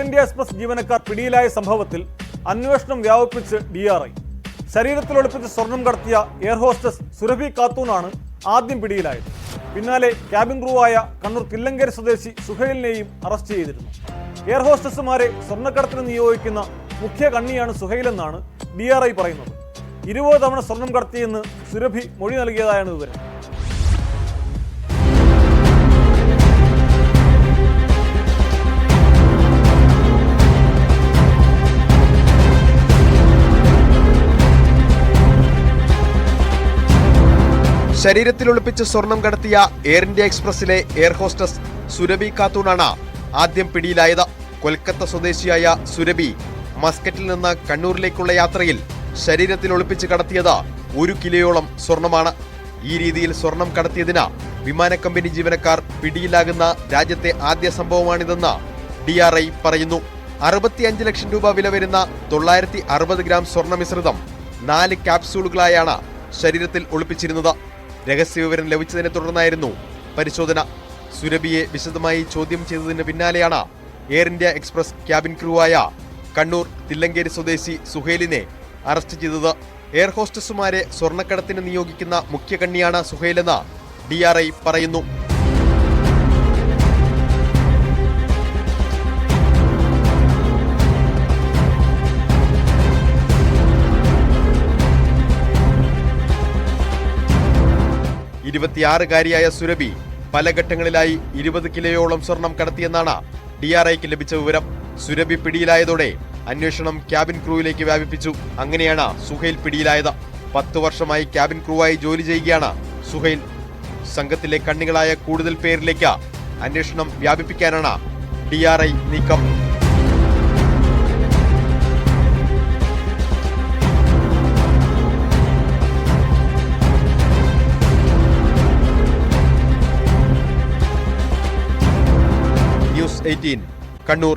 India express ജീവനക്കാർ പിടിയിലായ സംഭവത്തിൽ അന്വേഷണം വ്യാപിപ്പിച്ച് DRI. ശരീരത്തിൽ ഒളിപ്പിച്ച് സ്വർണം കടത്തിയ എയർ ഹോസ്റ്റസ് സുരഭി ഖാത്തൂനാണ് ആദ്യം പിടിയിലായത്. പിന്നാലെ ക്യാബിൻ ക്രൂവായ കണ്ണൂർ തില്ലങ്കേരി സ്വദേശി സുഹൈലിനെയും അറസ്റ്റ് ചെയ്തിരുന്നു. എയർ ഹോസ്റ്റസുമാരെ സ്വർണ്ണക്കടത്തിന് നിയോഗിക്കുന്ന മുഖ്യ കണ്ണിയാണ് സുഹൈലെന്നാണ് DRI പറയുന്നത്. 20 തവണ സ്വർണം കടത്തിയെന്ന് സുരഭി മൊഴി നൽകിയതായാണ് വിവരം. ശരീരത്തിൽ ഒളിപ്പിച്ച് സ്വർണം കടത്തിയ എയർ ഇന്ത്യ എക്സ്പ്രസിലെ എയർ ഹോസ്റ്റസ് സുരഭി ഖാത്തൂനാണ് ആദ്യം പിടിയിലായത്. കൊൽക്കത്ത സ്വദേശിയായ സുരഭി മസ്കറ്റിൽ നിന്ന് കണ്ണൂരിലേക്കുള്ള യാത്രയിൽ ശരീരത്തിൽ ഒളിപ്പിച്ച് കടത്തിയത് 1 കിലോയോളം സ്വർണമാണ്. ഈ രീതിയിൽ സ്വർണം കടത്തിയതിന് വിമാന കമ്പനി ജീവനക്കാർ പിടിയിലാകുന്ന രാജ്യത്തെ ആദ്യ സംഭവമാണിതെന്ന് DRI പറയുന്നു. 65 ലക്ഷം രൂപ വില വരുന്ന 960 ഗ്രാം സ്വർണ്ണ മിശ്രിതം 4 ക്യാപ്സ്യൂളുകളായാണ് ശരീരത്തിൽ ഒളിപ്പിച്ചിരുന്നത്. രഹസ്യവിവരം ലഭിച്ചതിനെ തുടർന്നായിരുന്നു പരിശോധന. സുരഭിയെ വിശദമായി ചോദ്യം ചെയ്തതിന് പിന്നാലെയാണ് എയർ ഇന്ത്യ എക്സ്പ്രസ് ക്യാബിൻ ക്രൂവായ കണ്ണൂർ തില്ലങ്കേരി സ്വദേശി സുഹൈലിനെ അറസ്റ്റ് ചെയ്തത്. എയർ ഹോസ്റ്റസുമാരെ സ്വർണ്ണക്കടത്തിന് നിയോഗിക്കുന്ന മുഖ്യ കണ്ണിയാണ് സുഹൈലെന്ന് DRI പറയുന്നു. ായ സുരഭി പല ഘട്ടങ്ങളിലായി 20 കിലോയോളം സ്വർണം കടത്തിയെന്നാണ് DRIക്ക് ലഭിച്ച വിവരം. സുരഭി പിടിയിലായതോടെ അന്വേഷണം ക്യാബിൻ ക്രൂവിലേക്ക് വ്യാപിപ്പിച്ചു. അങ്ങനെയാണ് സുഹൈൽ പിടിയിലായത്. 10 വർഷമായി ക്യാബിൻ ക്രൂവായി ജോലി ചെയ്യുകയാണ് സുഹൈൽ. സംഘത്തിലെ കണ്ണികളായ കൂടുതൽ പേരിലേക്ക് അന്വേഷണം വ്യാപിപ്പിക്കാനാണ് DRI നീക്കം. News 18 കണ്ണൂർ.